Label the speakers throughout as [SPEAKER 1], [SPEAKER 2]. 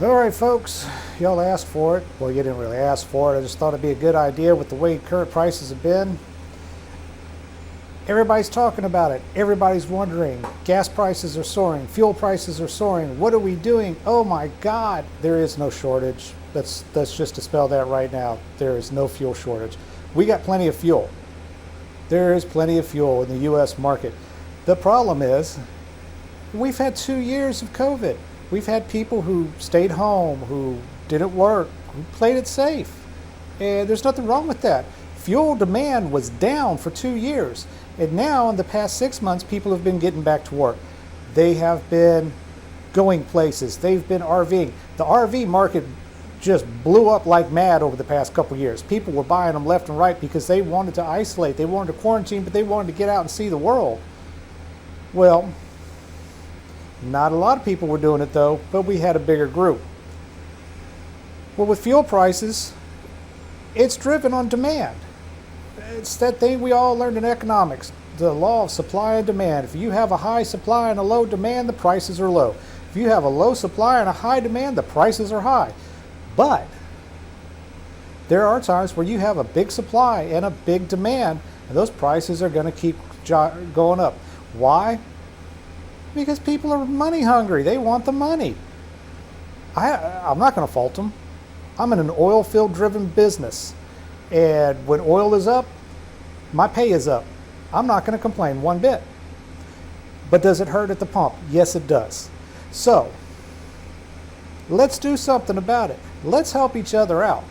[SPEAKER 1] All right, folks, y'all asked for it. Well, you didn't really ask for it. I just thought it'd be a good idea with the way current prices have been. Everybody's talking about it. Everybody's wondering. Gas prices are soaring. Fuel prices are soaring. What are we doing? Oh my God, there is no shortage. Let's just dispel that right now. There is no fuel shortage. We got plenty of fuel. There is plenty of fuel in the U.S. market. The problem is we've had 2 years of COVID. We've had people who stayed home, who didn't work, who played it safe. And there's nothing wrong with that. Fuel demand was down for 2 years. And now in the past 6 months, people have been getting back to work. They have been going places. They've been RVing. The RV market just blew up like mad over the past couple years. People were buying them left and right because they wanted to isolate. They wanted to quarantine, but they wanted to get out and see the world. Well, not a lot of people were doing it though, but we had a bigger group. Well, with fuel prices, it's driven on demand. It's that thing we all learned in economics, the law of supply and demand. If you have a high supply and a low demand, the prices are low. If you have a low supply and a high demand, the prices are high. But there are times where you have a big supply and a big demand, and those prices are going to keep going up. Why? Because people are money hungry. They want the money. I'm not going to fault them. I'm in an oil field driven business. And when oil is up, my pay is up. I'm not going to complain one bit. But does it hurt at the pump? Yes, it does. So let's do something about it. Let's help each other out.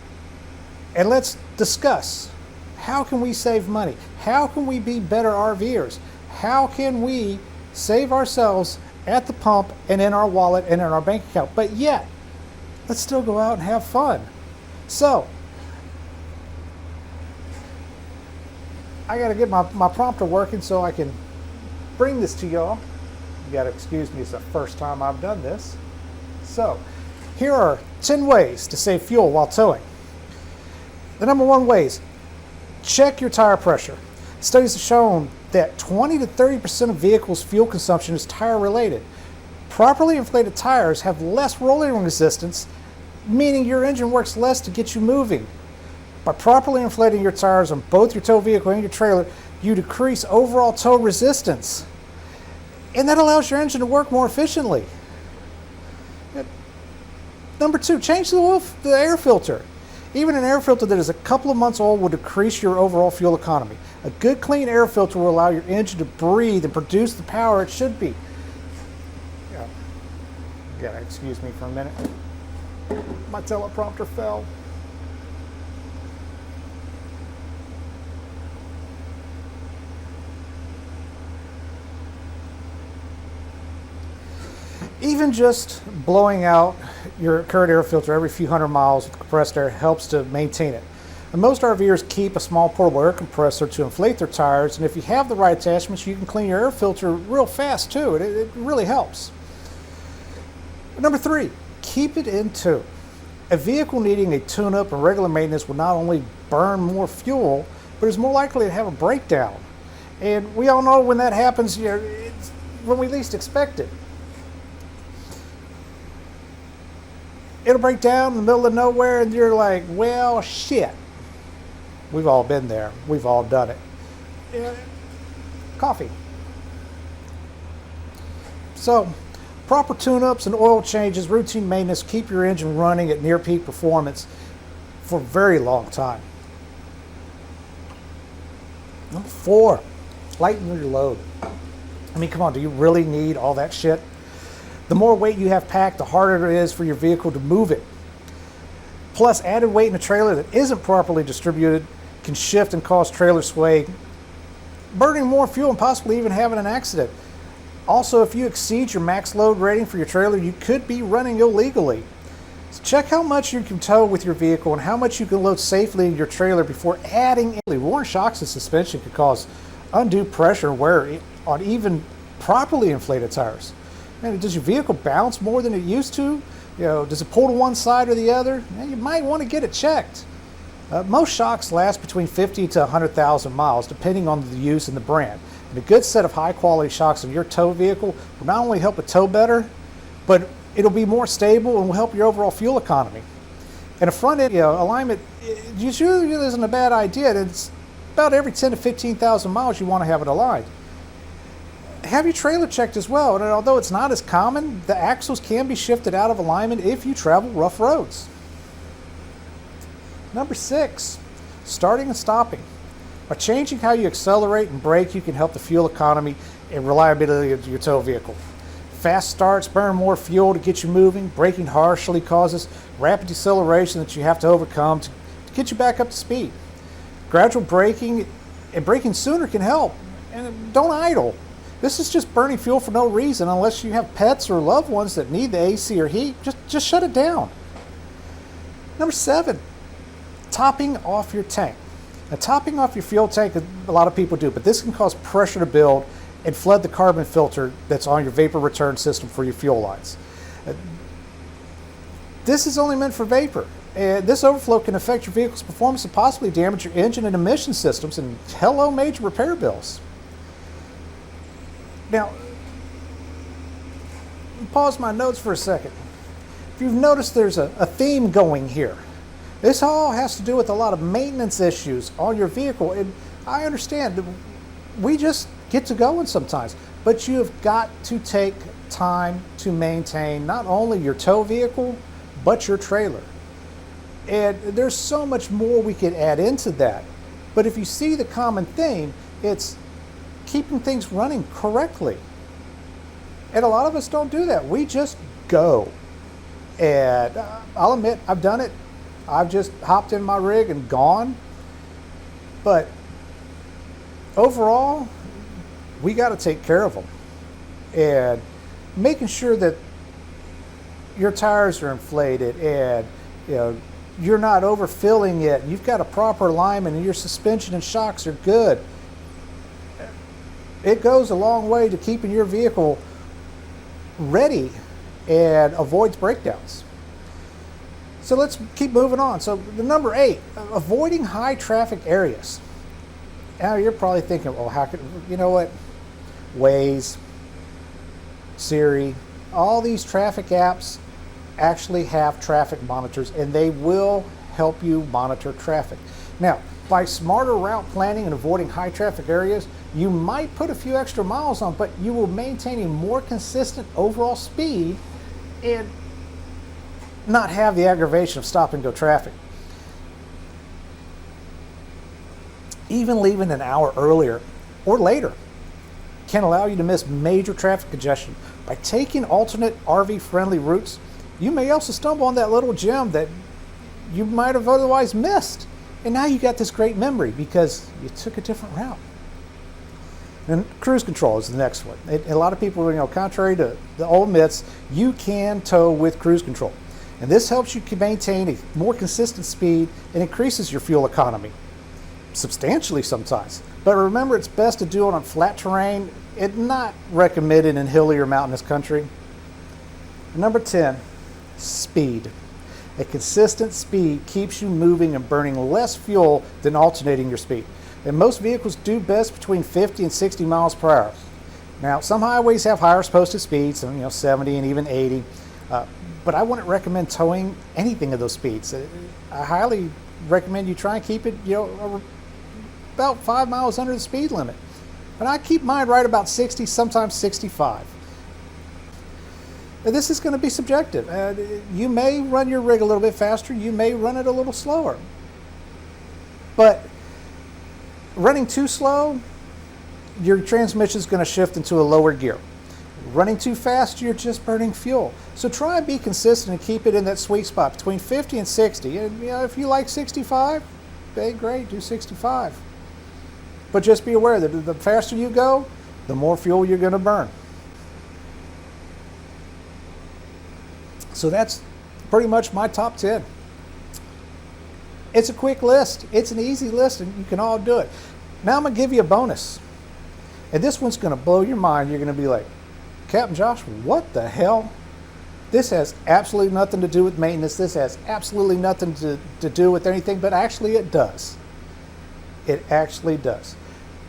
[SPEAKER 1] And let's discuss, how can we save money? How can we be better RVers? How can we save ourselves at the pump and in our wallet and in our bank account? But yet, let's still go out and have fun. So, I got to get my prompter working so I can bring this to y'all. You got to excuse me, it's the first time I've done this. So, here are 10 ways to save fuel while towing. The number one ways, check your tire pressure. Studies have shown that 20 to 30% of vehicles' fuel consumption is tire related. Properly inflated tires have less rolling resistance, meaning your engine works less to get you moving. By properly inflating your tires on both your tow vehicle and your trailer, you decrease overall tow resistance. And that allows your engine to work more efficiently. Number two, change the air filter. Even an air filter that is a couple of months old will decrease your overall fuel economy. A good clean air filter will allow your engine to breathe and produce the power it should be. Yeah, excuse me for a minute. My teleprompter fell. Even just blowing out your current air filter every few hundred miles with compressed air helps to maintain it. And most RVers keep a small portable air compressor to inflate their tires, and if you have the right attachments, you can clean your air filter real fast too. It really helps. Number three, keep it in tune. A vehicle needing a tune-up and regular maintenance will not only burn more fuel, but is more likely to have a breakdown. And we all know when that happens, it's when we least expect it. It'll break down in the middle of nowhere and you're like, well, shit. We've all been there. We've all done it. Coffee. So, proper tune-ups and oil changes, routine maintenance, keep your engine running at near peak performance for a very long time. Number four, lighten your load. I mean, come on, do you really need all that shit? The more weight you have packed, the harder it is for your vehicle to move it. Plus, added weight in a trailer that isn't properly distributed can shift and cause trailer sway, burning more fuel and possibly even having an accident. Also, if you exceed your max load rating for your trailer, you could be running illegally. So check how much you can tow with your vehicle and how much you can load safely in your trailer before adding. Worn shocks and suspension could cause undue pressure and wear on even properly inflated tires. Man, does your vehicle bounce more than it used to? Does it pull to one side or the other? Man, you might want to get it checked. Most shocks last between 50 to 100,000 miles, depending on the use and the brand. And a good set of high-quality shocks in your tow vehicle will not only help it tow better, but It'll be more stable and will help your overall fuel economy. And a front end alignment usually isn't a bad idea. It's about every 10 to 15,000 miles you want to have it aligned. Have your trailer checked as well, and although it's not as common, the axles can be shifted out of alignment if you travel rough roads. Number 6, starting and stopping. By changing how you accelerate and brake, you can help the fuel economy and reliability of your tow vehicle. Fast starts burn more fuel to get you moving. Braking harshly causes rapid deceleration that you have to overcome to get you back up to speed. Gradual braking and braking sooner can help. And don't idle. This is just burning fuel for no reason unless you have pets or loved ones that need the AC or heat. Just shut it down. Number 7, topping off your tank. Now, topping off your fuel tank, a lot of people do, but this can cause pressure to build and flood the carbon filter that's on your vapor return system for your fuel lines. This is only meant for vapor. And this overflow can affect your vehicle's performance and possibly damage your engine and emission systems, and hello, major repair bills. Now, pause my notes for a second. If you've noticed, there's a theme going here. This all has to do with a lot of maintenance issues on your vehicle, and I understand that we just get to going sometimes, but you have got to take time to maintain not only your tow vehicle, but your trailer. And there's so much more we could add into that. But if you see the common theme, it's keeping things running correctly. And a lot of us don't do that. We just go. And I'll admit, I've done it. I've just hopped in my rig and gone. But overall, we got to take care of them. And making sure that your tires are inflated and you're not overfilling it. You've got a proper alignment and your suspension and shocks are good. It goes a long way to keeping your vehicle ready and avoids breakdowns. So let's keep moving on. So the number 8, avoiding high traffic areas. Now you're probably thinking, well, how could, you know what? Waze, Siri, all these traffic apps actually have traffic monitors, and they will help you monitor traffic. Now, by smarter route planning and avoiding high traffic areas, you might put a few extra miles on, but you will maintain a more consistent overall speed and not have the aggravation of stop and go traffic. Even leaving an hour earlier or later can allow you to miss major traffic congestion. By taking alternate RV friendly routes, you may also stumble on that little gem that you might have otherwise missed. And now you got this great memory because you took a different route. And cruise control is the next one. A lot of people, contrary to the old myths, you can tow with cruise control. And this helps you maintain a more consistent speed and increases your fuel economy substantially sometimes. But remember, it's best to do it on flat terrain and not recommended in hilly or mountainous country. Number 10, speed. A consistent speed keeps you moving and burning less fuel than alternating your speed. And most vehicles do best between 50 and 60 miles per hour. Now, some highways have higher posted speeds, 70 and even 80. But I wouldn't recommend towing anything of those speeds. I highly recommend you try and keep it, about 5 miles under the speed limit. But I keep mine right about 60, sometimes 65. And this is going to be subjective. You may run your rig a little bit faster. You may run it a little slower. But running too slow, your transmission is going to shift into a lower gear. Running too fast, you're just burning fuel. So try and be consistent and keep it in that sweet spot between 50 and 60. And if you like 65, hey, great, do 65. But just be aware that the faster you go, the more fuel you're going to burn. So that's pretty much my top 10. It's a quick list. It's an easy list, and you can all do it. Now I'm going to give you a bonus. And this one's going to blow your mind. You're going to be like, Captain Josh, what the hell? This has absolutely nothing to do with maintenance. This has absolutely nothing to do with anything, but actually it does. It actually does.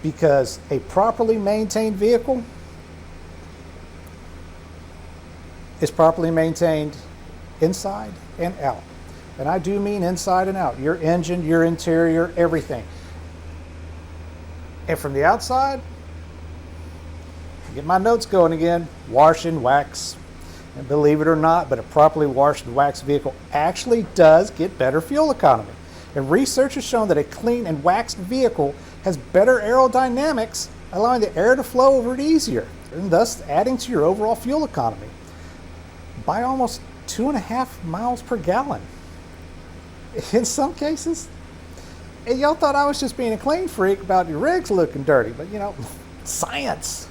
[SPEAKER 1] Because a properly maintained vehicle is properly maintained inside and out. And I do mean inside and out. Your engine, your interior, everything. And from the outside, get my notes going again, wash and wax. And believe it or not, but a properly washed and waxed vehicle actually does get better fuel economy. And research has shown that a clean and waxed vehicle has better aerodynamics, allowing the air to flow over it easier, and thus adding to your overall fuel economy by almost 2.5 miles per gallon. In some cases. And y'all thought I was just being a clean freak about your rigs looking dirty, but you know, science.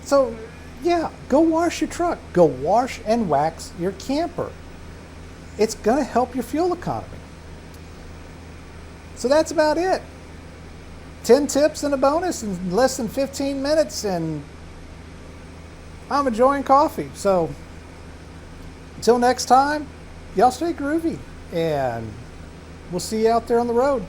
[SPEAKER 1] So yeah, go wash your truck. Go wash and wax your camper. It's going to help your fuel economy. So that's about it. 10 tips and a bonus in less than 15 minutes, and I'm enjoying coffee. So until next time, y'all stay groovy, and we'll see you out there on the road.